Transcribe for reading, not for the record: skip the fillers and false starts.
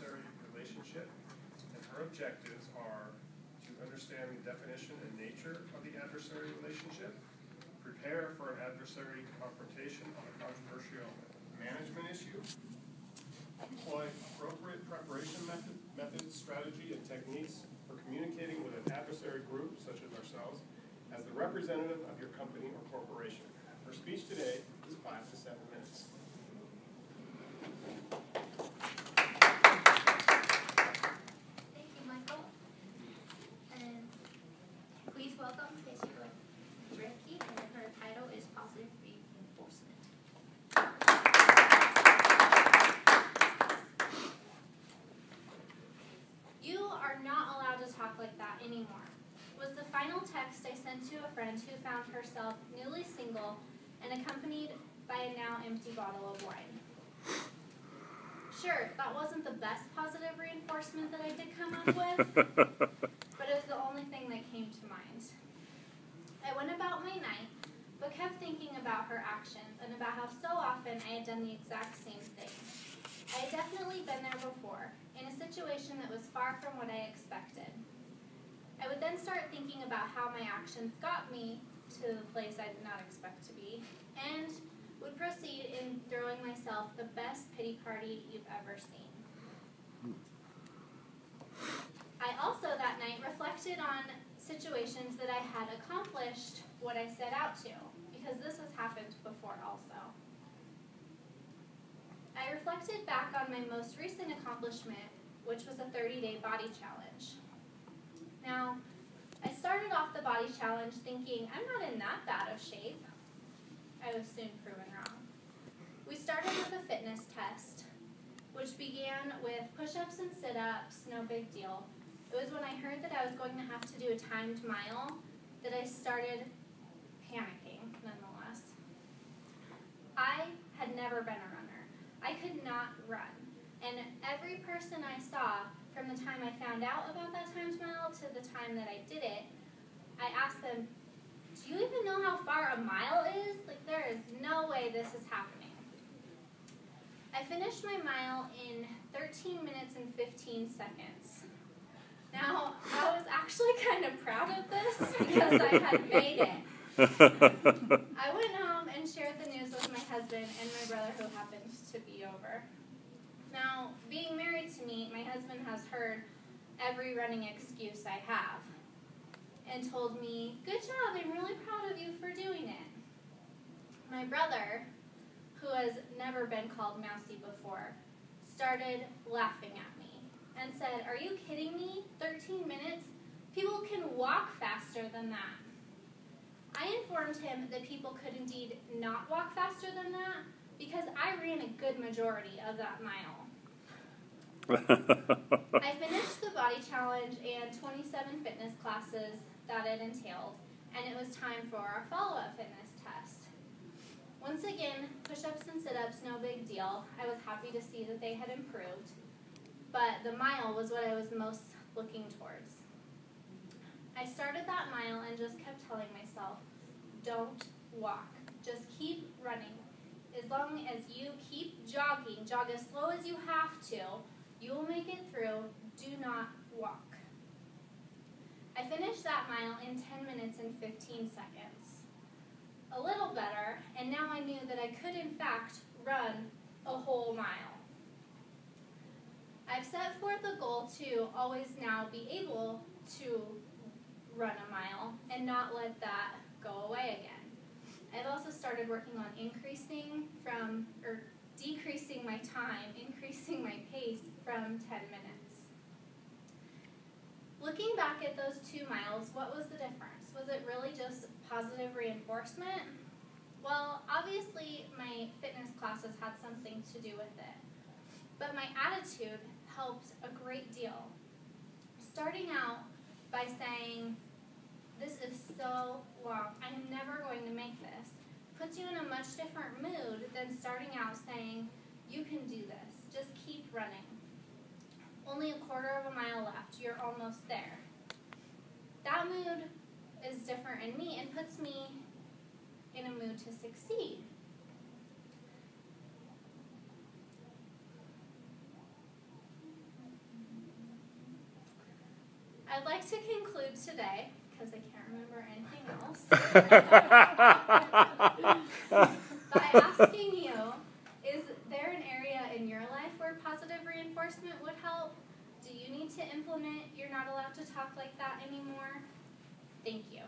adversary relationship, and her objectives are to understand the definition and nature of the adversary relationship, prepare for an adversary confrontation on a controversial management issue, employ appropriate preparation methods, strategy, and techniques for communicating with an adversary group, such as ourselves, as the representative of your company or corporation. Her speech today is 5 to 7 minutes. Thank you, Michael. And please welcome Tracy Brecke, and her title is Positive Reinforcement. You are not allowed to talk like that anymore, was the final text I sent to a friend who found herself newly single and accompanied by a now empty bottle of wine. Sure, that wasn't the best positive reinforcement that I did come up with, but it was the only thing that came to mind. I went about my night, but kept thinking about her actions and about how so often I had done the exact same thing. I had definitely been there before, in a situation that was far from what I expected. I would then start thinking about how my actions got me to the place I did not expect to be, and would proceed in throwing myself the best pity party you've ever seen. I also that night reflected on situations that I had accomplished what I set out to, because this has happened before also. I reflected back on my most recent accomplishment, which was a 30-day body challenge. Now, I started off the body challenge thinking, I'm not in that bad of shape. I was soon proven wrong. We started with a fitness test, which began with push-ups and sit-ups, no big deal. It was when I heard that I was going to have to do a timed mile that I started panicking, nonetheless. I had never been a runner. I could not run. And every person I saw, from the time I found out about that timed mile to the time that I did it, I asked them, do you even know how far a mile is? Like, there is no way this is happening. I finished my mile in 13 minutes and 15 seconds. Now, I was actually kind of proud of this because I had made it. I went home and shared the news with my husband and my brother, who happened to be over. Now, being married to me, my husband has heard every running excuse I have and told me, good job, I'm really proud of you for doing it. My brother, who has never been called mousy before, started laughing at me and said, are you kidding me? 13 minutes? People can walk faster than that. I informed him that people could indeed not walk faster than that because I ran a good majority of that mile. I finished the body challenge and 27 fitness classes that it entailed, and it was time for our follow-up fitness test. Once again, push-ups and sit-ups, no big deal. I was happy to see that they had improved, but the mile was what I was most looking towards. I started that mile and just kept telling myself, don't walk, just keep running. As long as you keep jogging, jog as slow as you have to, you will make it through. Do not walk. I finished that mile in 10 minutes and 15 seconds. A little better, and now I knew that I could in fact run a whole mile. I've set forth a goal to always now be able to run a mile and not let that go away again. I've also started working on decreasing my time, increasing my pace from 10 minutes. Looking back at those 2 miles, what was the difference? Was it really just positive reinforcement? Well, obviously my fitness classes had something to do with it, but my attitude helped a great deal. Starting out by saying, this is so long, I'm never going to make this, puts you in a much different mood than starting out saying, you can do this, just keep running. Only a quarter of a mile left, you're almost there. That mood is different in me and puts me in a mood to succeed. I'd like to conclude today, because I can't remember anything else, by asking you, is there an area in your life where positive reinforcement would help? Do you need to implement "you're not allowed to talk like that anymore"? Thank you.